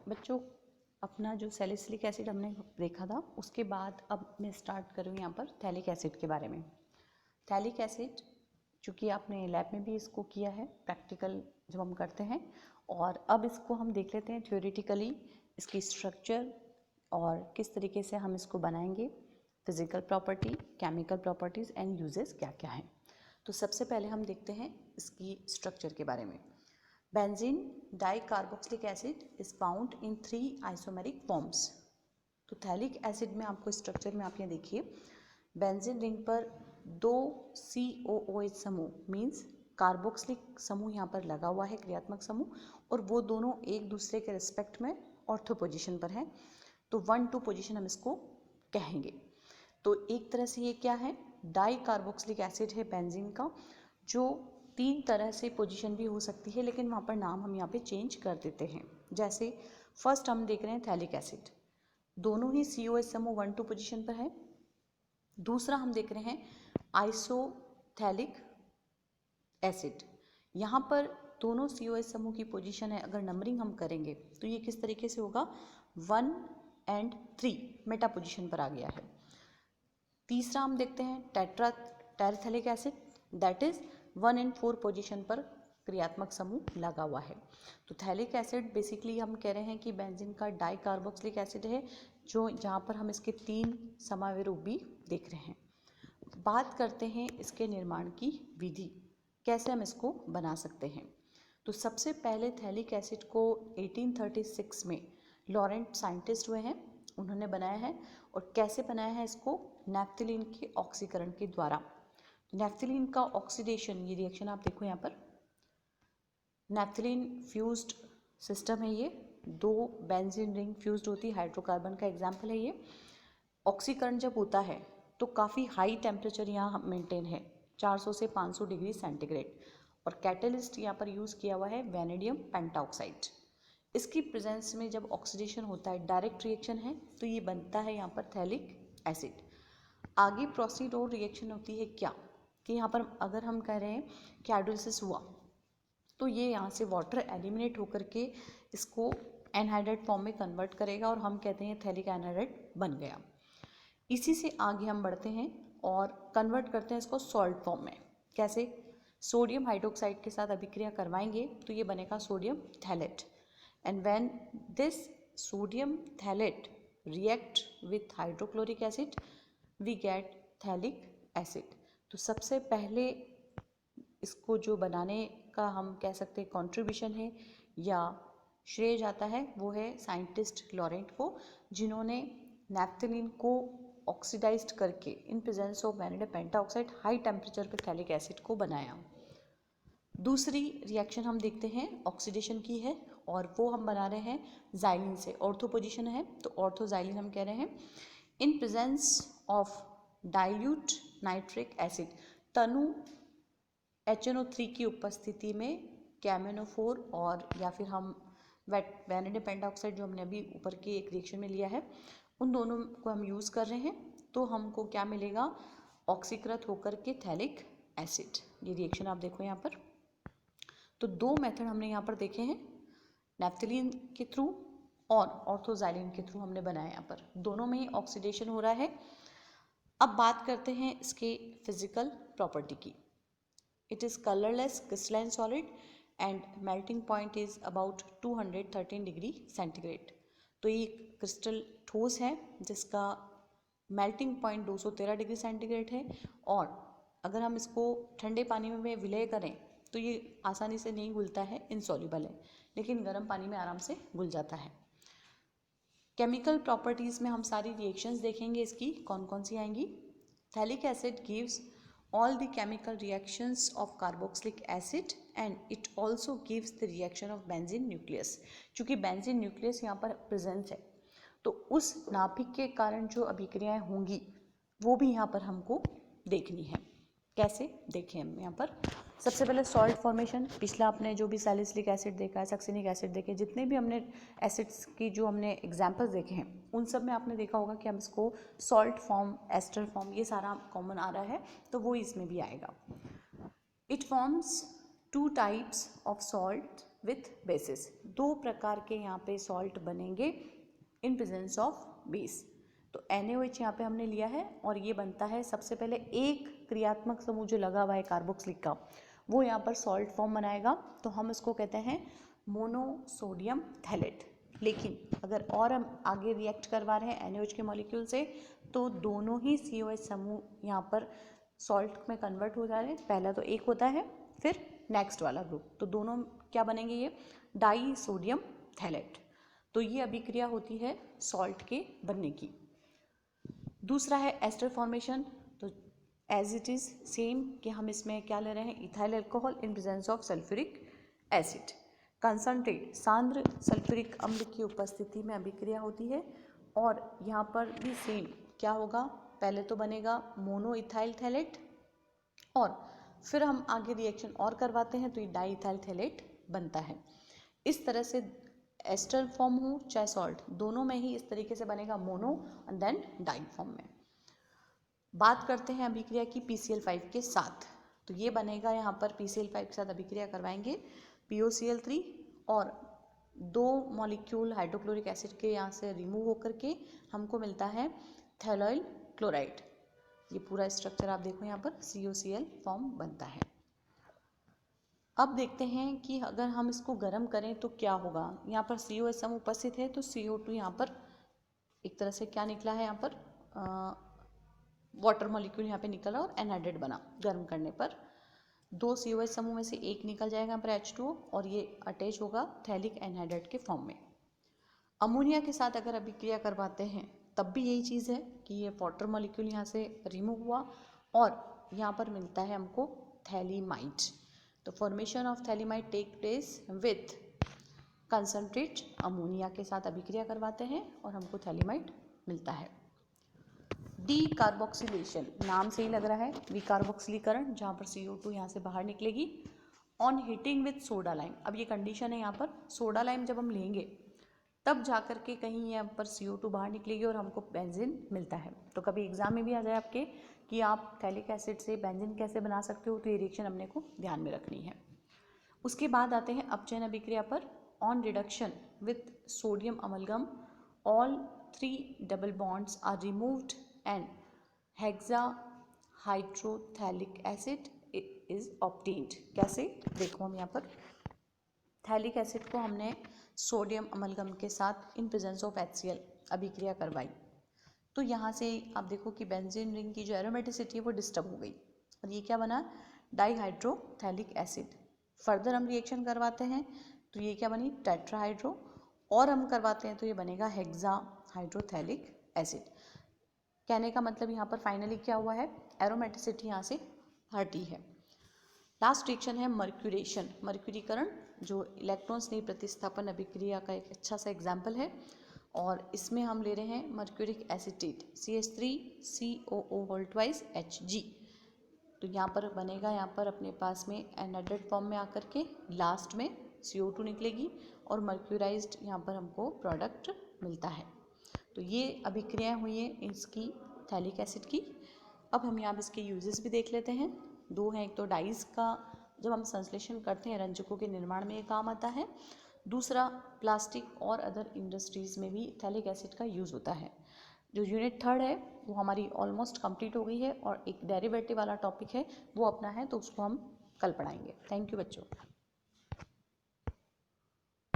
बच्चों अपना जो सैलिसिलिक एसिड हमने देखा था उसके बाद अब मैं स्टार्ट करूँ यहाँ पर थैलिक एसिड के बारे में। थैलिक एसिड चूँकि आपने लैब में भी इसको किया है, प्रैक्टिकल जब हम करते हैं, और अब इसको हम देख लेते हैं थ्योरेटिकली इसकी स्ट्रक्चर और किस तरीके से हम इसको बनाएंगे, physical property, chemical properties and uses क्या क्या हैं। तो सबसे पहले हम देखते हैं इसकी स्ट्रक्चर के बारे में। Benzene dicarboxylic acid is found in 3 isomeric forms. तो थैलिक एसिड में आपको स्ट्रक्चर में आप यहाँ देखिए, बेंजीन रिंग पर 2 COOH समूह मीन्स कार्बोक्सिलिक समूह यहाँ पर लगा हुआ है, क्रियात्मक समूह, और वो दोनों एक दूसरे के रिस्पेक्ट में ऑर्थो पोजिशन पर है, तो 1-2 पोजिशन हम इसको कहेंगे। तो एक तरह से ये क्या है, डाई कार्बोक्सिलिक एसिड है बेंजीन का, जो 3 तरह से पोजीशन भी हो सकती है, लेकिन वहाँ पर नाम हम यहाँ पे चेंज कर देते हैं। जैसे फर्स्ट हम देख रहे हैं थैलिक एसिड, दोनों ही COH समूह 1-2 पोजीशन पर है। दूसरा हम देख रहे हैं आइसोथैलिक एसिड, यहाँ पर दोनों COH समूह की पोजीशन है, अगर नंबरिंग हम करेंगे तो ये किस तरीके से होगा, 1 और 3 मेटा पोजीशन पर आ गया है। तीसरा हम देखते हैं टेराथैलिक एसिड, दैट इज 1 और 4 पोजीशन पर क्रियात्मक समूह लगा हुआ है। तो थैलिक एसिड बेसिकली हम कह रहे हैं कि बेंजीन का डाइकार्बोक्सिलिक एसिड है, जो जहाँ पर हम इसके 3 समावय रूप भी देख रहे हैं। बात करते हैं इसके निर्माण की विधि, कैसे हम इसको बना सकते हैं। तो सबसे पहले थैलिक एसिड को 1836 में लॉरेंट साइंटिस्ट हुए हैं, उन्होंने बनाया है। और कैसे बनाया है इसको, नैफ्थलीन के ऑक्सीकरण के द्वारा। नैफ्थलीन का ऑक्सीडेशन, ये रिएक्शन आप देखो यहाँ पर, नैफ्थलीन फ्यूज्ड सिस्टम है ये, 2 बेंजीन रिंग फ्यूज्ड होती है, हाइड्रोकार्बन का एग्जाम्पल है ये। ऑक्सीकरण जब होता है तो काफ़ी हाई टेम्परेचर यहाँ मेंटेन है, 400 से 500 डिग्री सेंटीग्रेड, और कैटलिस्ट यहाँ पर यूज़ किया हुआ है वैनेडियम पेंटाऑक्साइड। इसकी प्रेजेंस में जब ऑक्सीडेशन होता है, डायरेक्ट रिएक्शन है, तो ये बनता है यहाँ पर थैलिक एसिड। आगे प्रोसीड और रिएक्शन होती है क्या, कि यहाँ पर अगर हम कह रहे हैं कि हाइड्रोलिसिस हुआ तो ये यहाँ से वाटर एलिमिनेट होकर के इसको एनहाइड्रेट फॉर्म में कन्वर्ट करेगा, और हम कहते हैं थैलिक एनहाइड्रेट बन गया। इसी से आगे हम बढ़ते हैं और कन्वर्ट करते हैं इसको सॉल्ट फॉर्म में। कैसे, सोडियम हाइड्रोक्साइड के साथ अभिक्रिया करवाएंगे तो ये बनेगा sodium phthalate, and when this sodium phthalate react with hydrochloric acid we get phthalic acid. तो सबसे पहले इसको जो बनाने का हम कह सकते हैं कंट्रीब्यूशन है या श्रेय जाता है, वो है साइंटिस्ट लॉरेंट को, जिन्होंने नैफ्थलीन को ऑक्सीडाइज्ड करके इन presence of vanadium pentoxide high temperature पर थैलिक एसिड को बनाया। दूसरी रिएक्शन हम देखते हैं ऑक्सीडेशन की है, और वो हम बना रहे हैं जाइलिन से, ऑर्थो पोजीशन है तो ऑर्थोजाइलिन हम कह रहे हैं। इन presence of dilute nitric acid, Tanu HNO3 की उपस्थिति में कैमेनोफोर, और या फिर हम वैनेडियम पेंटाऑक्साइड जो हमने अभी ऊपर के एक रिएक्शन में लिया है, उन दोनों को हम यूज़ कर रहे हैं, तो हमको क्या मिलेगा, ऑक्सीकृत होकर के थैलिक एसिड। ये रिएक्शन आप देखो यहाँ पर। तो 2 मेथड हमने यहाँ पर देखे हैं, नैफ्थलीन के थ्रू और ऑर्थोजाइलिन के थ्रू हमने बनाया यहाँ पर, दोनों में ही ऑक्सीडेशन हो रहा है। अब बात करते हैं इसके फिजिकल प्रॉपर्टी की। It is colorless crystalline solid and melting point is about 213 degree centigrade. तो ये क्रिस्टल ठोस है जिसका मेल्टिंग पॉइंट 213 डिग्री सेंटीग्रेड है, और अगर हम इसको ठंडे पानी में विलय करें तो ये आसानी से नहीं घुलता है, इनसॉल्युबल है, लेकिन गर्म पानी में आराम से घुल जाता है। केमिकल प्रॉपर्टीज़ में हम सारी रिएक्शंस देखेंगे, इसकी कौन कौन सी आएंगी। Phthalic acid gives all the chemical reactions of carboxylic acid and it also gives the reaction of benzene nucleus। चूँकि बेंजीन न्यूक्लियस यहाँ पर प्रेजेंट है, तो उस नाभिक के कारण जो अभिक्रियाएं होंगी वो भी यहाँ पर हमको देखनी है। कैसे देखें हम यहाँ पर, सबसे पहले सॉल्ट फॉर्मेशन, पिछला आपने जो भी सैलिसिलिक एसिड देखा है, सक्सिनिक एसिड देखे, जितने भी हमने एसिड्स की जो हमने एग्जाम्पल्स देखे हैं, उन सब में आपने देखा होगा कि हम इसको सॉल्ट फॉर्म, एस्टर फॉर्म, ये सारा कॉमन आ रहा है, तो वो इसमें भी आएगा। It forms 2 types of salt with basis. दो प्रकार के यहाँ पे सॉल्ट बनेंगे इन प्रेजेंस ऑफ बेस। तो NaOH यहाँ पे हमने लिया है और ये बनता है, सबसे पहले एक क्रियात्मक समूह जो लगा हुआ है कार्बोक्सिलिक का, वो यहाँ पर सॉल्ट फॉर्म बनाएगा, तो हम इसको कहते हैं मोनोसोडियम थैलेट। लेकिन अगर और हम आगे रिएक्ट करवा रहे हैं NaOH के मॉलिक्यूल से, तो दोनों ही COH समूह यहाँ पर सॉल्ट में कन्वर्ट हो जा रहे हैं। पहला तो एक होता है, फिर नेक्स्ट वाला ग्रुप, तो दोनों क्या बनेंगे, ये डाई सोडियम थैलेट। तो ये अभिक्रिया होती है सॉल्ट के बनने की। दूसरा है एस्टर फॉर्मेशन। तो एज इट इज सेम कि हम इसमें क्या ले रहे हैं, ethyl alcohol in presence of sulphuric acid. Concentrate सांद्र सल्फ्यूरिक अम्ल की उपस्थिति में अभिक्रिया होती है और यहाँ पर भी सेम क्या होगा, पहले तो बनेगा मोनो इथाइल थैलेट और फिर हम आगे रिएक्शन और करवाते हैं तो ये डाई इथाइल थैलेट बनता है। इस तरह से एस्टर फॉर्म हो चाहे सॉल्ट, दोनों में ही इस तरीके से बनेगा mono and then di form में। बात करते हैं अभिक्रिया की PCl5 के साथ। तो ये बनेगा यहाँ पर PCl5 के साथ अभिक्रिया करवाएंगे POCl3 और दो मॉलिक्यूल हाइड्रोक्लोरिक एसिड के यहाँ से रिमूव होकर के हमको मिलता है थैलोइल क्लोराइड। ये पूरा स्ट्रक्चर आप देखो, यहाँ पर COCl फॉर्म बनता है। अब देखते हैं कि अगर हम इसको गर्म करें तो क्या होगा। यहाँ पर COH समूह उपस्थित है तो CO2 यहाँ पर एक तरह से क्या निकला है, यहाँ पर वाटर मॉलिक्यूल यहाँ पे निकला और एनहाइड्रेट बना। गर्म करने पर दो COH समूह में से एक निकल जाएगा यहाँ पर H2O और ये अटैच होगा थैलिक एनहाइड्रेट के फॉर्म में। अमोनिया के साथ अगर अभिक्रिया करवाते हैं तब भी यही चीज़ है कि ये वाटर मॉलिक्यूल यहाँ से रिमूव हुआ और यहाँ पर मिलता है हमको थैलीमाइड। तो formation of phthalimide take place with concentrate ammonia के साथ अभिक्रिया करवाते हैं और हमको थैलीमाइड मिलता है। डी कार्बोक्सिलेशन, नाम से ही लग रहा है विकार्बोक्सिलीकरण, जहाँ पर CO2 यहाँ से बाहर निकलेगी on heating with soda lime. अब ये कंडीशन है यहाँ पर, सोडा लाइम जब हम लेंगे तब जाकर के कहीं यहाँ पर CO2 बाहर निकलेगी और हमको बेंजीन मिलता है। तो कभी एग्जाम में भी आ जाए आपके कि आप थैलिक एसिड से बेंजीन कैसे बना सकते हो, तो ये रिएक्शन हमने को ध्यान में रखनी है। उसके बाद आते हैं अपचयन अभिक्रिया पर। On reduction with sodium amalgam all 3 double bonds are removed and hexahydrophthalic acid is obtained. कैसे, देखो हम यहाँ पर थैलिक एसिड को हमने सोडियम अमलगम के साथ इन प्रेजेंस ऑफ HCl अभिक्रिया करवाई, तो यहाँ से आप देखो कि बेंजीन रिंग की जो एरोमेटिसिटी है वो डिस्टर्ब हो गई और ये क्या बना, डाईहाइड्रोथैलिक एसिड। फर्दर हम रिएक्शन करवाते हैं तो ये क्या बनी, टेट्राहाइड्रो, और हम करवाते हैं तो ये बनेगा हेक्सा हाइड्रोथैलिक एसिड। कहने का मतलब यहाँ पर फाइनली क्या हुआ है, एरोमेटिसिटी यहाँ से हटी है। लास्ट रिएक्शन है मर्क्यूरेशन, मर्क्यूरीकरण, जो इलेक्ट्रॉन स्नेह प्रतिस्थापन अभिक्रिया का एक अच्छा सा एग्जाम्पल है और इसमें हम ले रहे हैं मर्क्यूरिक एसिटेट CH3COO2Hg। तो यहाँ पर बनेगा, यहाँ पर अपने पास में एनहाइड्रेट फॉर्म में आकर के लास्ट में CO2 निकलेगी और मर्क्यूराइज्ड यहाँ पर हमको प्रोडक्ट मिलता है। तो ये अभिक्रियाएँ हुई हैं इसकी थैलिक एसिड की। अब हम यहाँ इसके यूजेस भी देख लेते हैं। दो हैं, एक तो डाइज का जब हम संश्लेषण करते हैं रंजकों के निर्माण में ये काम आता है, दूसरा प्लास्टिक और अदर इंडस्ट्रीज़ में भी थैलिक एसिड का यूज़ होता है। जो यूनिट 3 है वो हमारी ऑलमोस्ट कंप्लीट हो गई है और एक डेरिवेटिव वाला टॉपिक है वो अपना है, तो उसको हम कल पढ़ाएंगे। थैंक यू बच्चों।